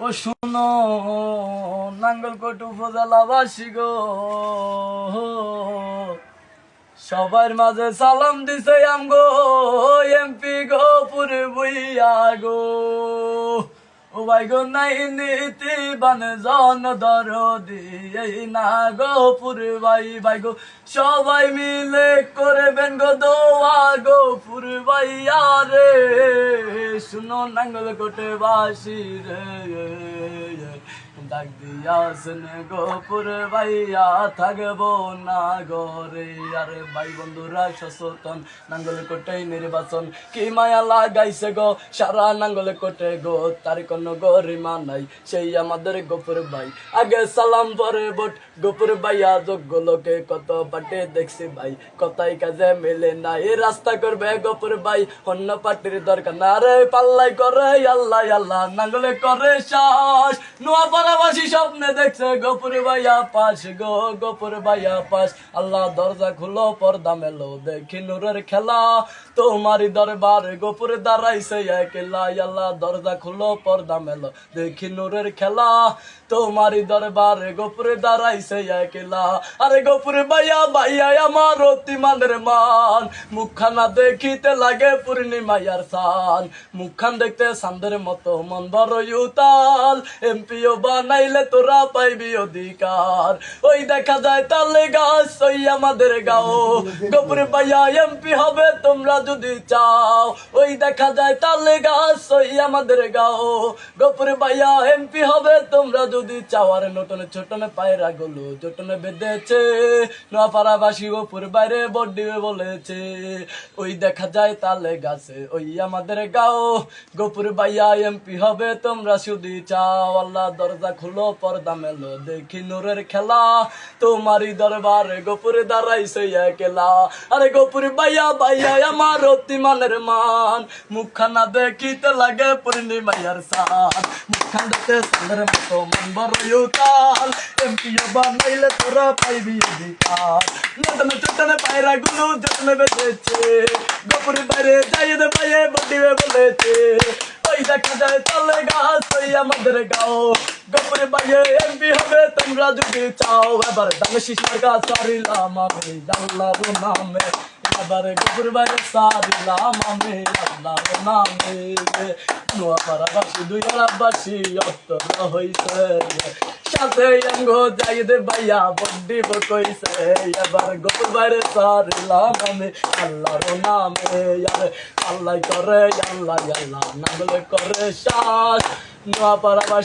ও শুনো নাঙ্গলকোট উপজেলাবাসী গো, সবার মাঝে সালাম দিছে আমগো এমপি গো পুরে বইয়া গো। ও ভাই গো নাই নীতি বান জন দরদি এই না গো পুরে ভাই ভাই গো, সবাই মিলে করবেন গো দোয়া গো পুরে ভাইয়া রে। শুনো নাঙ্গলকোটে বাসী রে, ডাক দিয়াছেন গোপুর ভাইয়া থাকবো না গরে। আরে ভাই বন্ধুরা সচেতন, নাঙ্গলকোটে নির্বাচন কি মায়া লাগাইছে গো সারা নাঙ্গলকোটে গো, তার কোনো গরিমা নাই সেই আমাদের গোপুর ভাই। আগে সালাম পরে ভোট গোপুর ভাইয়া, যোগ্য লোকে কত পাটে দেখছি ভাই, কথাই কাজে মেলে না। এই রাস্তা করবে গোপুর ভাই, অন্য পার্টির দরকার না রে। পাল্লাই করে আল্লাহ আল্লাহ নাঙ্গলে করে শ্বাস, নোয়াপাড়াবাসী স্বপ্নে দেখছে গোপুর ভাইয়া পাস গো, গোপুর ভাইয়া পাস। আল্লাহ দরজা খুলো পর্দা মেলো দেখি নূরের খেলা, তোমারই দরবার গোপুরে দাঁড়াইছে একলা। আল্লাহ দরজা খুলো পর্দা মেলো দেখি নূরের খেলা, তোমারই দরবার গোপুরে দাঁড়াইছে একলা। আরে গোপুর ভাইয়া ভাইয়া আমার অতিমানের মান, মুখখানা দেখিতে লাগে পূর্ণিমায়ার সান, মুখখান দেখতে সান্দের মতো মন বড় উতাল, এমপিও বানাইলে তোরা পাইবি অধিকার। ওই দেখা যায় তালে গাছ ওই আমাদের গাও, গোপুর ভাইয়া এমপি হবে তোমরা যদি চাও। ওই দেখা যায় তালে গাছ ওই আমাদের গাও, গোপুর ভাইয়া এমপি হবে তোমরা যদি চাও। আর নতুন ছোটনে পায়রা গুলো চটনে বেঁধেছে, নোয়াপাড়াবাসী গোপুর বাইরে ভোট দিবে বলেছে। ওই দেখা যায় তালে গাছে ওই আমাদের গাও, গোপুর ভাইয়া এমপি হবে তোমরা যদি চাও। আল্লাহ দরজা খুলো পর্দা মেলো দেখি নূরের খেলা, তোমারই দরবারে গোপুরে দাঁড়াইছে একলা। আরে গোপুর ভাইয়া ভাইয়া আমার অতিমানের মান, মুখখানা দেখিতে লাগে পূর্ণিমায়ার সান, মুখখান দেখতে সালের মতো মন বড় উতাল, এমপিও বানাইলে তোরা পাইবি অধিকার। নতুন চটনে পায়রা গুলো যত্নে বেঁধেছে, গোপুর বাইরে যাইয়ে দে পাইয়ে বডিবে বলেছে। ওই দেখা যায় তালে গাছ ওই আমাদের গাও, গোপুর বাইরে এমপি হবে তোমরা যদি চাও। এবার দামে শিশার গাছ সারিলাম আমি আল্লাহর নামে, এবার গোপুর বাইরে সারিলাম আমি আল্লাহর নামে। নোয়াপাড়াবাসী দুই পাড়াবাসী অত্তর হইছে, সাথে অঙ্গো যাই দে ভাইয়া বড্ডি বকইছে। এবার গোপুর বাইরে সারিলাম আমি আল্লাহর নামে। আরে আল্লাহ করে আল্লাহ আল্লাহ নাগলে করে শ্বাস, নোয়াপাড়াবাসী